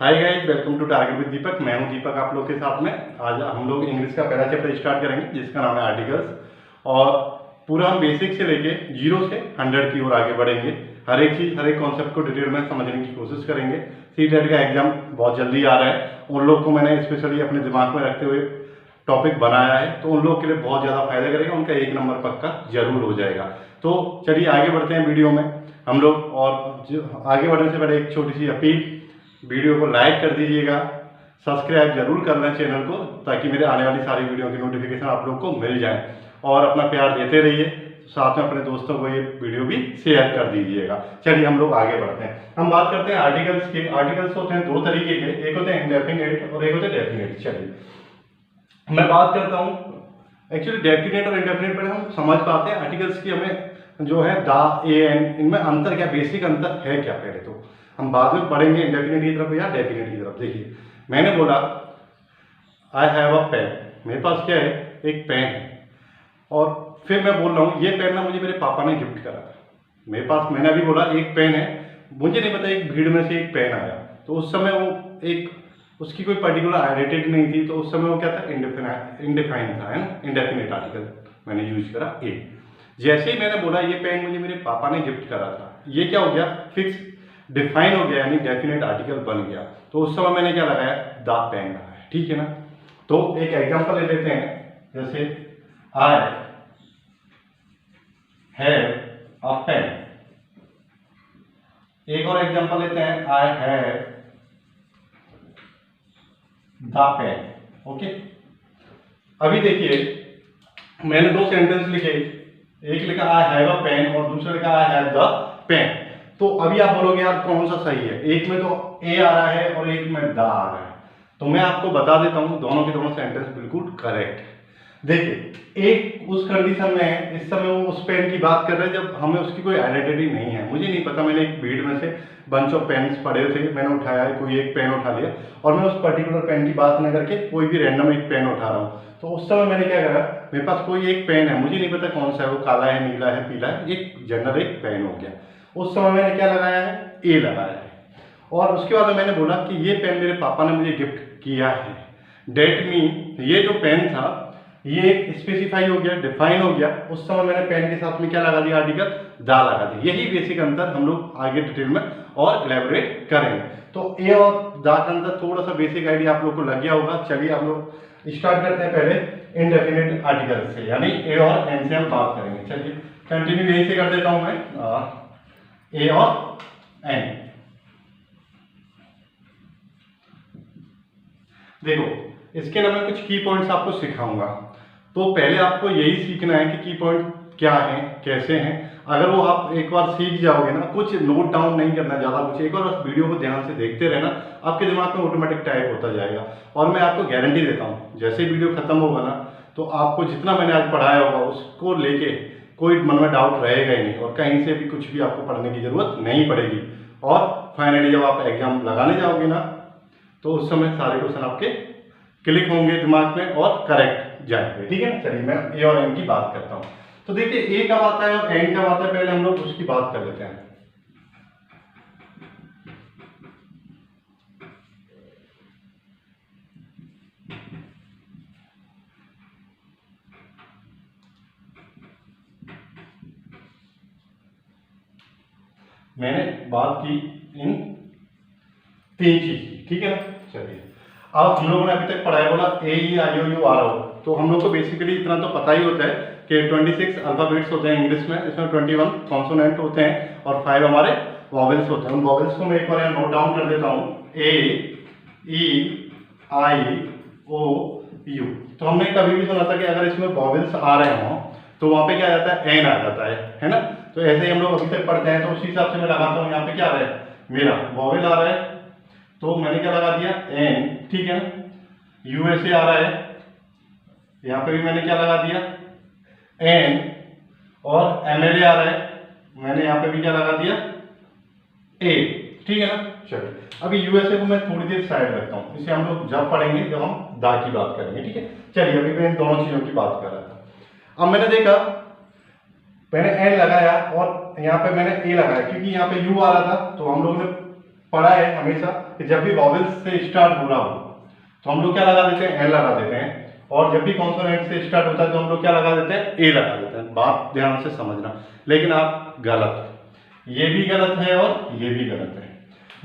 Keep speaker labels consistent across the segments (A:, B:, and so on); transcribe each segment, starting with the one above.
A: Hi guys, welcome to Target with Deepak. मैं हूं दीपक आप लोग के साथ में। आज हम लोग इंग्लिश का पहला चैप्टर स्टार्ट करेंगे जिसका नाम है आर्टिकल्स। और पूरा हम बेसिक से लेके 0 से 100 की ओर आगे बढ़ेंगे। हर एक चीज़, हर एक कॉन्सेप्ट को डिटेल में समझने की कोशिश करेंगे। सीटेट का एग्जाम बहुत जल्दी आ रहा है, उन लोग को मैंने स्पेशली अपने दिमाग में रखते हुए टॉपिक बनाया है, तो उन लोग के लिए बहुत ज़्यादा फायदा करेगा, उनका 1 नंबर पक्का जरूर हो जाएगा। तो चलिए आगे बढ़ते हैं वीडियो में हम लोग। और आगे बढ़ने से पहले एक छोटी सी अपील, वीडियो को लाइक कर दीजिएगा, सब्सक्राइब जरूर कर लें चैनल को, ताकि मेरे आने वाली सारी वीडियो की नोटिफिकेशन आप लोग को मिल जाए। और अपना प्यार देते रहिए, साथ में अपने दोस्तों को ये वीडियो भी शेयर कर दीजिएगा। चलिए हम लोग आगे बढ़ते हैं। हम बात करते हैं आर्टिकल्स के। आर्टिकल्स होते हैं 2 तरीके के, एक होते हैं इंडेफिनिट और एक होते हैं डेफिनिट। चलिए मैं बात करता हूँ एक्चुअली डेफिनेट और इंडेफिनेट पर हम समझ पाते हैं। आर्टिकल्स की हमें जो है दा, ए, एन, इनमें अंतर क्या, बेसिक अंतर है क्या, पहले तो हम बाद में पढ़ेंगे इंडेफिनिट की तरफ या डेफिनेट की तरफ। देखिए मैंने बोला आई हैव अ पेन, मेरे पास क्या है, एक पेन है। और फिर मैं बोल रहा हूँ ये पेन ना मुझे मेरे पापा ने गिफ्ट करा था। मेरे पास, मैंने अभी बोला एक पेन है, मुझे नहीं पता एक भीड़ में से एक पेन आया, तो उस समय वो एक, उसकी कोई पर्टिकुलर आइडेंटिटी नहीं थी, तो उस समय वो क्या था, इंडिफाइन था, है ना। इंडेफिनिट आर्टिकल मैंने यूज करा ए। जैसे ही मैंने बोला ये पेन मुझे मेरे पापा ने गिफ्ट करा था, ये क्या हो गया, फिक्स डिफाइन हो गया, यानी डेफिनेट आर्टिकल बन गया। तो उस समय मैंने क्या लगाया, द पेन लगाया, ठीक है ना। तो एक एग्जांपल ले लेते हैं, जैसे आई हैव अ पेन। एक और एग्जांपल लेते हैं, I have the pen. Okay, अभी देखिए मैंने 2 सेंटेंस लिखे, एक लिखा आई हैव अ पेन और दूसरा लिखा आई हैव द पेन। तो अभी आप बोलोगे यार कौन सा सही है, एक में तो ए आ रहा है और एक में द आ रहा है। तो मैं आपको बता देता हूं दोनों के दोनों सेंटेंस बिल्कुल करेक्ट है। देखिए एक उस कंडीशन में है, इस समय वो उस पेन की बात कर रहे हैं जब हमें उसकी कोई आइडेंटिटी नहीं है, मुझे नहीं पता, मैंने एक भीड़ में से बंच ऑफ पेन्स पड़े थे, मैंने उठाया है, कोई एक पेन उठा लिया और मैं उस पर्टिकुलर पेन की बात न करके कोई भी रैंडम एक पेन उठा रहा हूँ। तो उस समय मैंने क्या करा, मेरे पास कोई एक पेन है, मुझे नहीं पता कौन सा है, वो काला है, नीला है, पीला है, एक जनरल एक पेन हो गया। उस समय मैंने क्या लगाया है, ए लगाया है। और उसके बाद मैंने बोला कि ये पेन मेरे पापा ने मुझे गिफ्ट किया है। डेट मीन ये जो पेन था ये स्पेसिफाई हो गया, डिफाइन हो गया। उस समय मैंने पेन के साथ में क्या लगा दिया, आर्टिकल दा लगा दिया। यही बेसिक अंतर हम लोग आगे डिटेल में और इलेबोरेट करेंगे। तो ए और दा का अंतर थोड़ा सा बेसिक आइडिया आप लोग को लग गया होगा। चलिए आप लोग स्टार्ट करते हैं पहले इनडेफिनिट आर्टिकल से, यानी ए और एन से हम बात करेंगे। चलिए कंटिन्यू यही से कर देता हूं मैं, ए और एन। देखो इसके अंदर मैं कुछ की पॉइंट्स आपको सिखाऊंगा, तो पहले आपको यही सीखना है कि की पॉइंट क्या है, कैसे हैं। अगर वो आप एक बार सीख जाओगे ना, कुछ नोट डाउन नहीं करना ज़्यादा कुछ, एक बार बस वीडियो को ध्यान से देखते रहना, आपके दिमाग में ऑटोमेटिक टाइप होता जाएगा। और मैं आपको गारंटी देता हूँ जैसे वीडियो खत्म होगा ना, तो आपको जितना मैंने आज पढ़ाया होगा उसको लेके कोई मन में डाउट रहेगा ही नहीं, और कहीं से भी कुछ भी आपको पढ़ने की जरूरत नहीं पड़ेगी। और फाइनली जब आप एग्जाम लगाने जाओगे ना, तो उस समय सारे क्वेश्चन आपके क्लिक होंगे दिमाग में और करेक्ट जाएंगे, ठीक है। चलिए मैं ए और एन की बात करता हूं। तो देखिए ए कब आता है और एन कब आता है, पहले हम लोग उसकी बात कर लेते हैं। मैंने बात की इन 3 चीज की, ठीक है ना। चलिए अब हम लोगों ने अभी तक पढ़ाया, बोला ए ई आई ओ यू आर ओ, तो हम लोग को बेसिकली इतना तो पता ही होता है कि 26 अल्फाबेट्स होते हैं इंग्लिश में, इसमें 21 कॉन्सोनेंट होते हैं और 5 हमारे वॉवेल्स होते हैं। उन वॉवेल्स को मैं एक बार यहाँ नोट डाउन कर देता हूँ, ए ई आई ओ यू। तो हमने कभी भी सुना था कि अगर इसमें वॉवेल्स आ रहे हों तो वहाँ पे क्या आ जाता है, एन आ जाता है ना। तो ऐसे ही हम लोग अभी तक पढ़ते हैं, तो उसी हिसाब से मैं लगाता हूँ, यहाँ पे क्या आ रहा है, मेरा वॉवेल आ रहा है, तो मैंने क्या लगा दिया, एन, ठीक है ना। यूएसए आ रहा है, यहाँ पे भी मैंने क्या लगा दिया, एन। और एमएलए आ रहा है, मैंने यहाँ पे भी क्या लगा दिया, ए, ठीक है ना। चलिए अभी यूएसए को मैं थोड़ी देर साइड रखता हूँ, इसे हम लोग जब पढ़ेंगे जब हम दा की बात करेंगे, ठीक है। चलिए अभी मैं इन दोनों चीजों की बात कर रहा था। अब मैंने देखा, मैंने एन लगाया और यहाँ पे मैंने ए लगाया, क्योंकि यहाँ पे यू आ रहा था, तो हम लोग ने पढ़ा है हमेशा कि जब भी वॉवेल्स से स्टार्ट हो रहा हो तो हम लोग क्या लगा देते हैं, एन लगा देते हैं, और जब भी कॉन्सोनेंट से स्टार्ट होता है तो हम लोग क्या लगा देते हैं, ए लगा देते हैं। बात ध्यान से समझना, लेकिन आप गलत, ये भी गलत है और ये भी गलत है।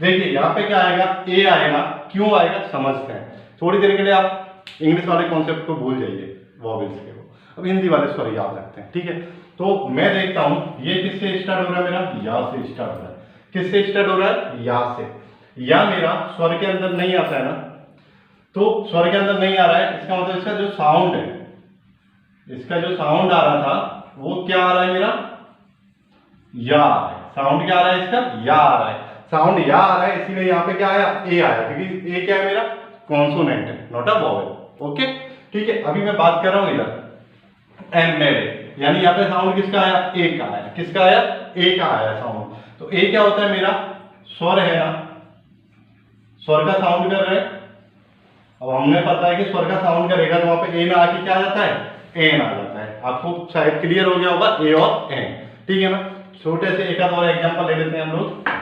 A: देखिए यहाँ पे क्या आएगा, ए आएगा, क्यों आएगा समझते हैं। थोड़ी देर के लिए आप इंग्लिश वाले कॉन्सेप्ट को भूल जाइए, वॉवेल्स के, अब हिंदी वाले स्वर याद रखते हैं, ठीक है। तो मैं देखता हूं ये किससे स्टार्ट हो रहा है, मेरा या से स्टार्ट हो रहा है। किससे स्टार्ट हो रहा है, या से। या मेरा स्वर के अंदर नहीं आता है ना, तो स्वर के अंदर नहीं आ रहा है, इसका मतलब इसका जो साउंड है, इसका जो साउंड आ रहा था वो क्या आ रहा है मेरा, या है। साउंड क्या आ रहा है इसका, या आ रहा है, साउंड या आ रहा है, इसीलिए यहाँ पे क्या आया, ए आया, क्योंकि ए क्या है मेरा, कॉन्सोनेंट है, नॉट अ वॉवेल। ओके ठीक है। अभी मैं बात कर रहा हूं इधर एम्बेडेड, यानी यहाँ पे साउंड किसका आया, ए का आया। किसका आया, ए का आया साउंड। तो ए क्या होता है मेरा, स्वर है ना, स्वर का साउंड कर रहे हैं। अब हमने पता है कि स्वर का साउंड करेगा तो वहां पे ए ना आके क्या आ जाता है, एन आ जाता है। आपको शायद क्लियर हो गया होगा ए और एन, ठीक है ना। छोटे से एक आध और एग्जांपल ले लेते हैं हम लोग।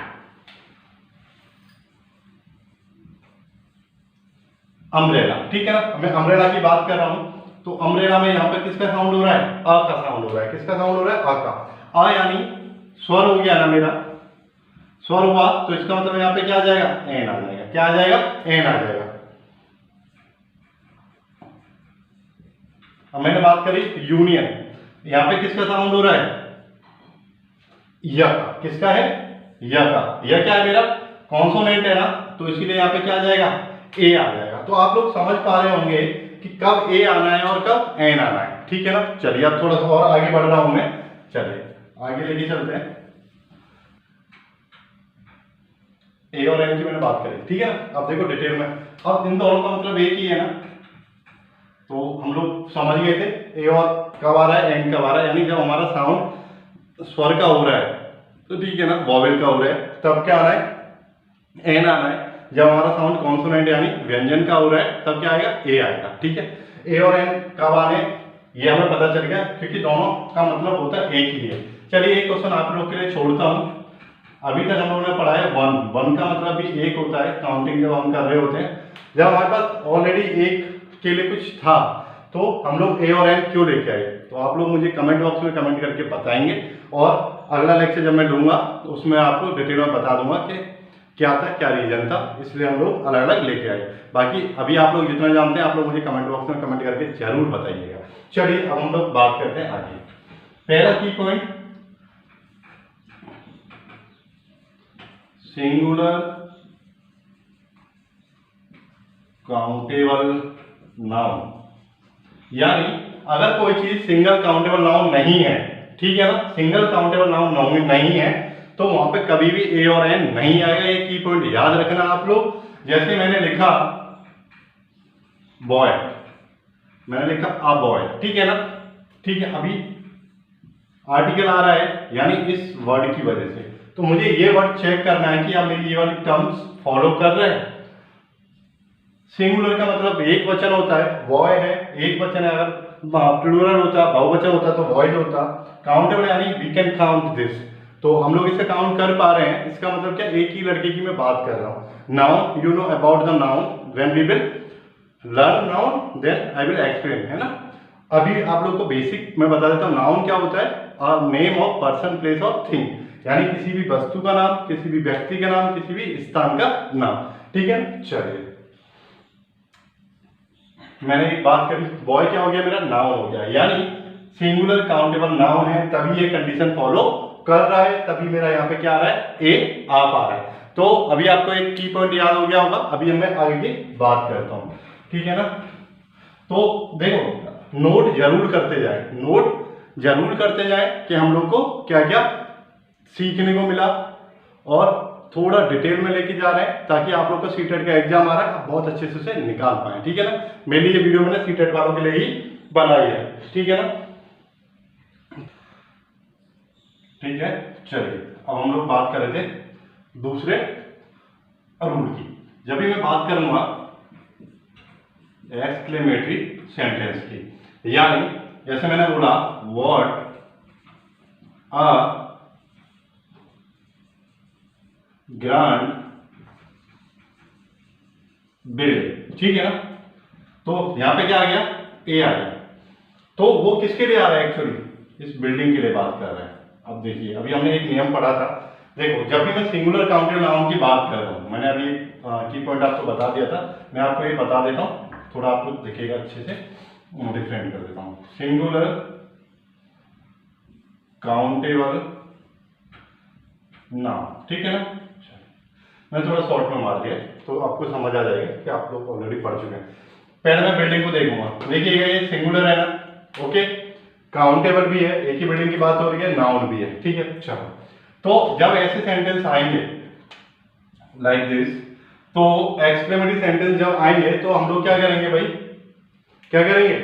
A: अम्ब्रेला, ठीक है ना, मैं अम्ब्रेला की बात कर रहा हूं, तो अम्ब्रेला में यहाँ पे किसका साउंड हो रहा है, अ का साउंड हो रहा है। किसका साउंड हो रहा है, अ का। अ यानी स्वर हो गया ना मेरा, स्वर हुआ तो इसका मतलब यहाँ पे क्या आ जाएगा, एन आ जाएगा। क्या आ जाएगा, एन आ जाएगा। अब मैंने बात करी यूनियन, यहाँ पे किसका साउंड हो रहा है, य का। किसका है, य का। यह क्या है मेरा, कॉन्सोनेंट है ना, तो इसीलिए यहाँ पे क्या आ जाएगा, ए आ जाएगा। तो आप लोग समझ पा रहे होंगे कि कब ए आना है और कब एन आना है, ठीक है ना। चलिए अब थोड़ा सा और आगे बढ़ रहा हूं मैं, चलिए आगे लेके चलते हैं। ए और एन की मैंने बात करी, ठीक है ना। अब देखो डिटेल में, अब इन दोनों का मतलब एक ही है ना, तो हम लोग समझ गए थे ए और कब आ रहा है, एन कब आ रहा है। यानी जब हमारा साउंड स्वर का हो रहा है तो ठीक है ना, वॉवेल का हो रहा है, तब क्या आ रहा है, एन आना है। जब हमारा साउंड कॉन्सोनेंट यानी व्यंजन का हो रहा है तब क्या आएगा, ए आएगा, ठीक है। ए और एन कब आने, ये हमें पता चल गया, क्योंकि दोनों का मतलब होता है एक ही है। चलिए एक क्वेश्चन आप लोग के लिए छोड़ता हूं। अभी तक हम लोगों ने पढ़ा है वन, वन का मतलब भी एक होता है, काउंटिंग जब हम कर रहे होते हैं। जब हमारे पास ऑलरेडी एक के लिए कुछ था तो हम लोग ए और एन क्यों लेके आए, तो आप लोग मुझे कमेंट बॉक्स में कमेंट करके बताएंगे, और अगला लेक्चर जब मैं लूंगा तो उसमें आपको डिटेल में बता दूंगा कि क्या था, क्या रीजन था, इसलिए हम लोग अलग अलग लेके आए। बाकी अभी आप लोग जितना जानते हैं आप लोग मुझे कमेंट बॉक्स में कमेंट करके जरूर बताइएगा। चलिए अब हम लोग बात करते हैं आगे। पहला की पॉइंट, सिंगुलर काउंटेबल नाउन, यानी अगर कोई चीज सिंगल काउंटेबल नाउन नहीं है, ठीक है ना, सिंगल काउंटेबल नाउन नहीं है, तो वहां पे कभी भी ए और एन नहीं आएगा। ये की पॉइंट याद रखना आप लोग। जैसे मैंने लिखा बॉय, मैंने लिखा अ बॉय, ठीक है ना, ठीक है। अभी आर्टिकल आ रहा है यानी इस वर्ड की वजह से, तो मुझे ये वर्ड चेक करना है कि आप मेरी ये वाली टर्म्स फॉलो कर रहे हैं। सिंगुलर का मतलब एक वचन होता है, बॉय है, एक वचन है। अगर प्लूरल होता, बहुवचन होता तो बॉयज होता। काउंटेबल यानी वी कैन काउंट दिस, तो हम लोग इसे काउंट कर पा रहे हैं। इसका मतलब क्या, एक ही लड़के की मैं बात कर रहा हूं। Noun, you know about the noun, when we will learn noun then I will explain, है ना। अभी आप लोग को बेसिक मैं बता देता हूँ। नाउन क्या होता है, a name of person, place of thing, यानी किसी भी वस्तु का नाम, किसी भी व्यक्ति का नाम, किसी भी स्थान का नाम, ठीक है। चलिए मैंने एक बात करी, बॉय क्या हो गया मेरा, नाउन हो गया, यानी सिंगुलर काउंटेबल नाउन है, तभी ये कंडीशन फॉलो कर रहा है, तभी मेरा यहाँ पे क्या आ रहा है, ए आ पा रहा है। तो अभी आपको एक की पॉइंट याद हो गया होगा। अभी मैं आगे की बात करता हूँ, ठीक है ना। तो देखो नोट जरूर करते जाए, नोट जरूर करते जाए कि हम लोग को क्या क्या सीखने को मिला, और थोड़ा डिटेल में लेके जा रहे हैं ताकि आप लोग का सीटेट का एग्जाम आ रहा है, आप बहुत अच्छे से उसे निकाल पाए, ठीक है ना। मेरी ये वीडियो मैंने सीटेट वालों के लिए ही बनाई है, ठीक है ना। ठीक है, चलिए अब हम लोग बात कर रहे थे दूसरे रूल की। जब भी मैं बात करूंगा एक्सक्लेमेटरी सेंटेंस की, यानी जैसे मैंने बोला व्हाट अ ग्रैंड बिल्डिंग, ठीक है ना। तो यहाँ पे क्या आ गया, ए आ गया। तो वो किसके लिए आ रहा है एक्चुअली, इस बिल्डिंग के लिए बात कर रहा है। अब देखिए, अभी हमने एक नियम पढ़ा था, देखो जब भी मैं सिंगुलर काउंटेबल नाउन की बात कर रहा हूँ, मैंने अभी की पॉइंट आपको बता दिया था, मैं आपको ये बता देता हूँ, थोड़ा आपको दिखेगा अच्छे से, डिफरेंट कर देता हूँ। सिंगुलर काउंटेबल नाउन, ठीक है ना। मैंने थोड़ा शॉर्ट में मार दिया तो आपको समझ आ जाएगा कि आप लोग ऑलरेडी पढ़ चुके हैं। पहले मैं बिल्डिंग को देखूंगा, देखिएगा ये सिंगुलर है ना, ओके, काउंटेबल भी है, एक ही बिल्डिंग की बात हो रही है, नाउन भी है, ठीक है। चलो, तो जब ऐसे सेंटेंस आएंगे लाइक दिस, तो एक्सक्लेमेटरी सेंटेंस जब आएंगे तो हम लोग क्या करेंगे भाई, क्या करेंगे,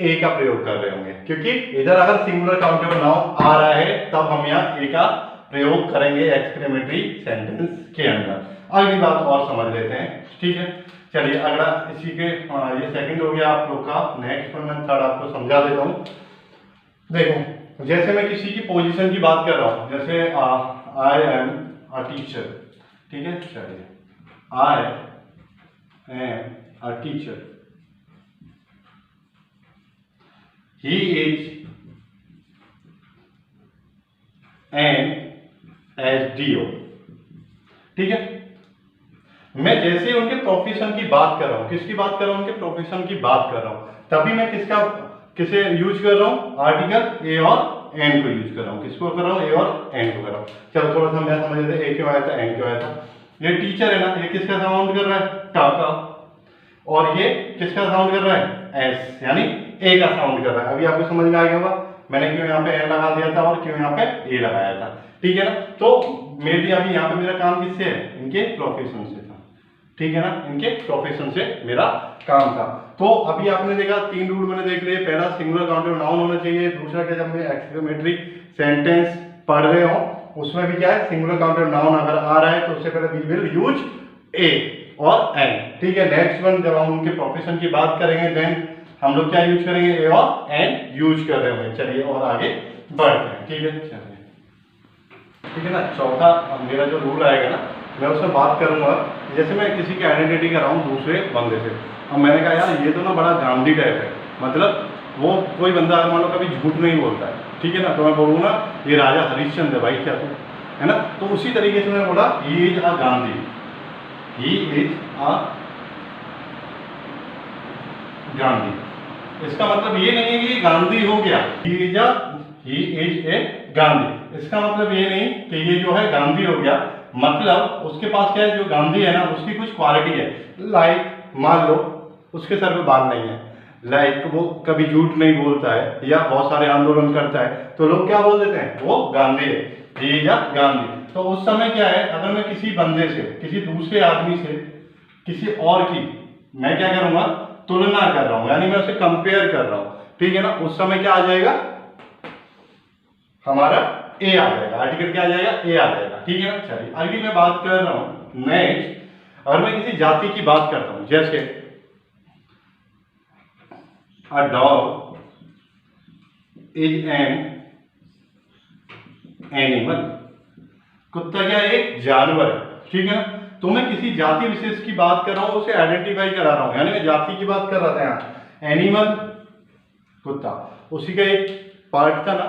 A: ए का प्रयोग कर रहे होंगे, क्योंकि इधर अगर सिंगुलर काउंटेबल नाउन आ रहा है तब हम यहाँ ए का प्रयोग करेंगे एक्सक्लेमेटरी सेंटेंस के अंदर। अगली बात और समझ लेते हैं, ठीक है। चलिए अगला इसी के ये सेकंड हो गया आप लोग का, नेक्स्ट पर मैं थर्ड आपको समझा देता हूँ। देखो जैसे मैं किसी की पोजीशन की बात कर रहा हूँ, जैसे आई एम अ टीचर, ठीक है। चलिए I am a teacher, he is an SDO, ठीक है। मैं जैसे उनके प्रोफेशन की बात कर रहा हूं, किसकी बात कर रहा हूं, उनके प्रोफेशन की बात कर रहा हूं, तभी मैं किसे यूज कर रहा हूं, आर्टिकल ए और एन को यूज कर रहा हूं। किसको कर रहा हूं, ए और एन को कर रहा हूं। चलो थोड़ा सा मैं समझ लेते, ए क्यों आया था, एन क्यों आया था। ये टीचर है ना, ये किसका साउंड कर रहा है, टा का, और ये किसका साउंड कर रहा है, एस, यानी ए का साउंड कर रहा है। अभी आपको समझ में आ गया होगा मैंने क्यों यहाँ पे एन लगा दिया था और क्यों यहाँ पे ए लगाया था, ठीक है ना। तो मेरी अभी यहाँ पे मेरा काम किससे है, इनके प्रोफेशन से था, ठीक है ना, इनके प्रोफेशन से मेरा काम था। तो अभी आपने देखा तीन रूल मैंने देख लिए, पहला सिंगुलर काउंटेबल नाउन होना चाहिए, दूसरा क्या, जब मैं एक्सक्लेमेटरी सेंटेंस पढ़ रहे हो उसमें भी क्या है, सिंगुलर काउंटेबल नाउन अगर आ रहा है तो उससे पहले वी विल यूज ए और एन, ठीक है। नेक्स्ट वन जब हम उनके प्रोफेशन की बात करेंगे देन हम लोग क्या यूज करेंगे, ए और एन यूज कर रहे होंगे। चलिए और आगे बढ़ते हैं, ठीक है। चलिए ठीक है ना, चौथा मेरा जो रूल आएगा ना, मैं उसमें बात करूंगा, जैसे मैं किसी की आइडेंटिटी कर रहा हूँ दूसरे बंदे से, अब मैंने कहा यार ये तो ना बड़ा गांधी टाइप है, मतलब वो कोई बंदा अगर मान लो कभी झूठ नहीं बोलता है, ठीक है ना, तो मैं बोलूँगा ये राजा हरिश्चंद्र है भाई, क्या तू, है ना। तो उसी तरीके से मैं बोला he is a Gandhi, he is a Gandhi. इसका मतलब ये नहीं है कि ये गांधी हो गया, ही इज ए गांधी, इसका मतलब ये नहीं कि ये जो है गांधी हो गया, मतलब उसके पास क्या है, जो गांधी है ना उसकी कुछ क्वालिटी है। लाइक मान लो उसके सर पे बाल नहीं है, लाइक वो कभी झूठ नहीं बोलता है या बहुत सारे आंदोलन करता है, तो लोग क्या बोल देते हैं, वो गांधी है, ही इज अ गांधी। तो उस समय क्या है, अगर मैं किसी बंदे से, किसी दूसरे आदमी से, किसी और की मैं क्या करूंगा, तुलना कर रहा हूं, यानी मैं उसे कंपेयर कर रहा हूं, ठीक है ना, उस समय क्या आ जाएगा, हमारा ए आ जाएगा, आर्टिकल क्या आ जाएगा, ए आ जाएगा, ठीक है ना। चलिए अगली मैं बात कर रहा हूं नेक्स्ट, और मैं किसी जाति की बात करता हूं, जैसे a dog is an animal, कुत्ता क्या है, एक जानवर है, ठीक है ना। तो मैं किसी जाति विशेष की बात कर रहा हूं, उसे आइडेंटिफाई करा रहा हूं, यानी मैं जाति की बात कर रहा था यहाँ, एनिमल कुत्ता, उसी का एक पार्ट था ना,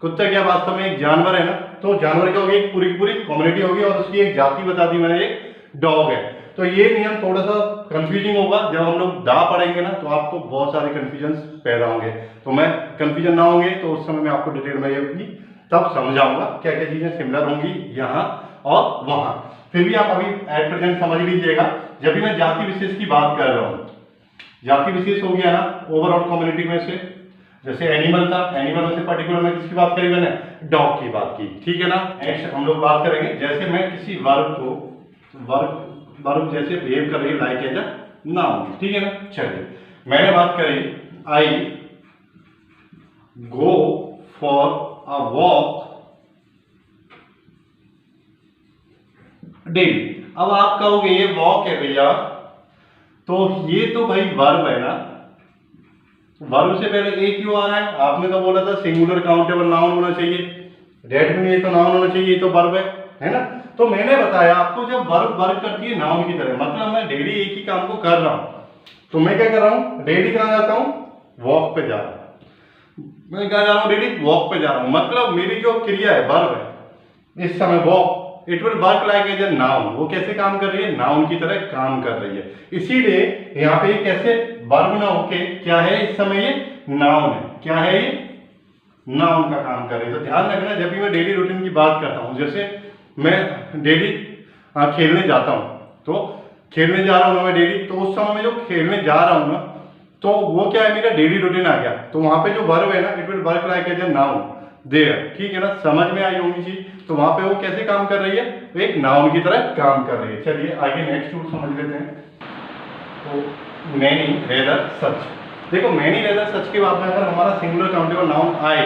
A: कुत्ता क्या वास्तव में एक जानवर है ना, तो जानवर क्या होगी, एक पूरी की पूरी कम्युनिटी होगी और उसकी एक जाति बता दी मैंने, एक डॉग है। तो ये नियम थोड़ा सा कंफ्यूजिंग होगा, जब हम लोग दा पढ़ेंगे ना तो आपको बहुत सारे कंफ्यूजन पैदा होंगे, तो मैं कंफ्यूजन ना होंगे तो उस समय मैं आपको डिटेल में ये तब समझाऊंगा क्या क्या चीजें सिमिलर होंगी यहाँ और वहां। फिर भी आप अभी एट प्रेजेंट समझ लीजिएगा, जब भी मैं जाति विशेष की बात कर रहा हूँ, जाति विशेष हो गया ना ओवरऑल कम्युनिटी में से, जैसे एनिमल था, एनिमल में से पर्टिकुलर में किसकी बात करी मैंने, डॉग की बात की, ठीक है ना। नेक्स्ट हम लोग बात करेंगे, जैसे मैं किसी वर्ब को, वर्ब जैसे बिहेव कर रही है लाइक एज अ नाउन, ठीक है ना। चलिए मैंने बात करी I go for a walk daily. अब आप कहोगे ये वॉक है भैया, तो ये तो भाई वर्ब है ना, वर्ब से पहले ए क्यों आ रहा है, आपने तो बोला था सिंगुलर काउंटेबल नाउन होना चाहिए, डेट में ये तो नाउन होना चाहिए, ये तो वर्ब है ना। तो मैंने बताया आपको जब वर्ब वर्क करती है नाउन की तरह, मतलब मैं डेली एक ही काम को कर रहा हूँ। तो मैं क्या कर रहा हूँ, डेली कहाँ जाता हूँ, वॉक पे जा रहा हूँ। मैं कहाँ जा रहा हूँ, डेली वॉक पे जा रहा हूँ। मतलब मेरी जो क्रिया है, वर्ब है इस समय walk, it will work like as a noun. वो कैसे काम कर रही है, नाउन की तरह काम कर रही है। इसीलिए यहाँ पे कैसे वर्ब ना होके क्या है, इस समय ये नाउन है। क्या है ये, नाउन का काम कर रही है। तो ध्यान रखना, जब भी मैं डेली रूटीन की बात करता हूँ, जैसे मैं डेली खेलने जाता हूँ, तो खेलने जा रहा हूँ ना मैं डेली, तो उस समय मैं जो खेलने जा रहा हूँ ना, तो वो क्या है, मेरा डेली रूटीन आ गया। तो वहां पे जो वर्ब है ना, it will work like as a noun there. ठीक है ना, समझ में आई होगी चीज। तो वहां पे वो कैसे काम कर रही है, वो एक नाउन की तरह काम कर रही है। चलिए आगे नेक्स्ट रूल समझ लेते हैं। तो मैनी रेदर सच, देखो मैनी रेदर सच के बाद में अगर हमारा सिंगुलर काउंटेबल नाउन आए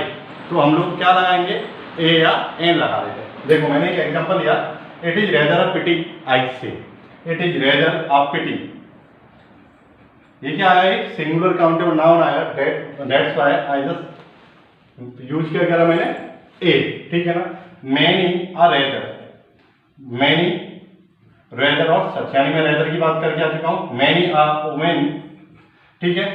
A: तो हम लोग क्या लगाएंगे, ए या एन लगा देते हैं। देखो मैंने एक एग्जांपल लिया, इट इज रेदर अ पिटी, आई से इट इज रेदर अ पिटी। ये क्या है, सिंगुलर काउंटेबल नाउन आया, that's why I just use किया करा मैंने ए। ठीक है ना, many a rather, many rather और सच, यानी मैं रेदर की बात करके आ चुका हूं। मैनी अ वुमेन, ठीक है,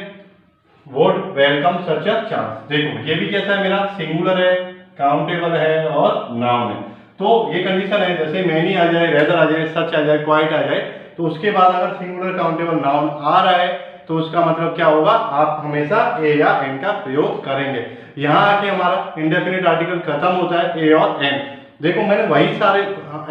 A: would welcome such a chance. देखो ये भी कैसा है, मेरा सिंगुलर है, काउंटेबल है और नाउन है। तो ये कंडीशन है, जैसे मैनी आ जाए, रेदर आ जाए, सच आ जाए, क्वाइट आ जाए, तो उसके बाद अगर सिंगुलर काउंटेबल नाउन आ रहा है तो उसका मतलब क्या होगा, आप हमेशा ए या एन का प्रयोग करेंगे। यहां आके हमारा इंडेफिनिट आर्टिकल खत्म होता है, ए और एन। देखो मैंने वही सारे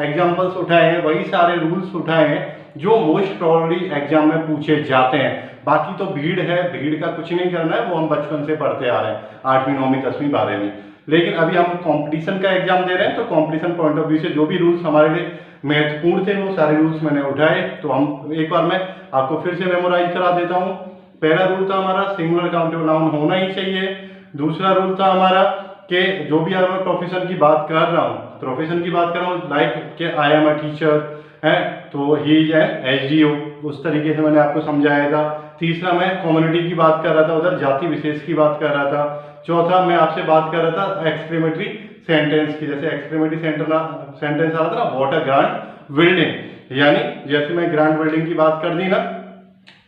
A: एग्जांपल्स उठाए हैं, वही सारे रूल्स उठाए हैं जो मोस्ट प्रोबेबली एग्जाम में पूछे जाते हैं। बाकी तो भीड़ है, भीड़ का कुछ नहीं करना है, वो हम बचपन से पढ़ते आ रहे हैं, 8वीं 9वीं 10वीं 12वीं। लेकिन अभी हम कंपटीशन का एग्जाम दे रहे हैं, तो कंपटीशन पॉइंट ऑफ व्यू से जो भी रूल्स हमारे लिए महत्वपूर्ण थे, वो सारे रूल्स मैंने उठाए। तो हम एक बार मैं आपको फिर से मेमोराइज करा देता हूँ। पहला रूल था हमारा, सिंगुलर काउंटेबल नाउन होना ही चाहिए। दूसरा रूल था हमारा कि जो भी अगर मैं प्रोफेशन की बात कर रहा हूँ, प्रोफेशन की बात कर रहा हूँ, लाइक कि आई एम अ टीचर है, तो ही इज एन एसडीओ, उस तरीके से मैंने आपको समझाया था। तीसरा मैं कम्युनिटी की बात कर रहा था, उधर जाति विशेष की बात कर रहा था। चौथा मैं आपसे बात कर रहा था एक्सक्लेमेटरी सेंटेंस की, जैसे एक्सक्लेमेटरी सेंटेंस आ रहा था ना, व्हाट अ ग्रांड बिल्डिंग, यानी जैसे मैं ग्रांड बिल्डिंग की बात कर दी ना,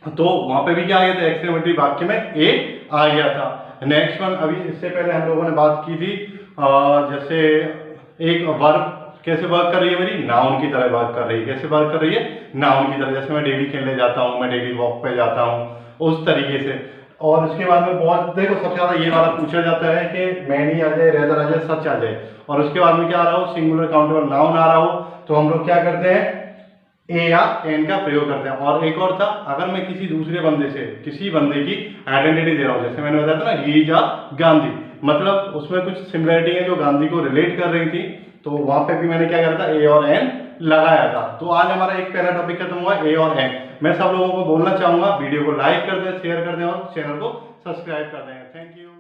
A: तो वहां पे भी क्या आ गया था, एक्सक्लेमेटरी वाक्य में ए आ गया था। नेक्स्ट वन, अभी इससे पहले हम लोगों ने बात की थी, जैसे एक वर्ब कैसे वर्क कर रही है, मेरी नाउन की तरह वर्क कर रही है। कैसे वर्क कर रही है, नाउन की तरह। जैसे मैं डेली खेलने जाता हूँ, मैं डेली वॉक पे जाता हूँ, उस तरीके से। और उसके बाद में बहुत, देखो सबसे ज्यादा ये वाला पूछा जाता है कि मैनी आ जाए, रेदर आ जाए, सच आ जाए, और उसके बाद में क्या आ रहा हो, सिंगुलर काउंटेबल नाउन आ रहा हो, तो हम लोग क्या करते हैं, ए या एन का प्रयोग करते हैं। और एक और था, अगर मैं किसी दूसरे बंदे से, किसी बंदे की आइडेंटिटी दे रहा हूँ, जैसे मैंने बताया था ना, ही इज अ गांधी, मतलब उसमें कुछ सिमिलरिटी है जो गांधी को रिलेट कर रही थी, तो वहां पे भी मैंने क्या करा था, ए और एन लगाया था। तो आज हमारा एक पहला टॉपिक खत्म हुआ, ए और एन। मैं सब लोगों को बोलना चाहूंगा, वीडियो को लाइक कर दें, शेयर कर दें और चैनल को सब्सक्राइब कर दें। Thank you.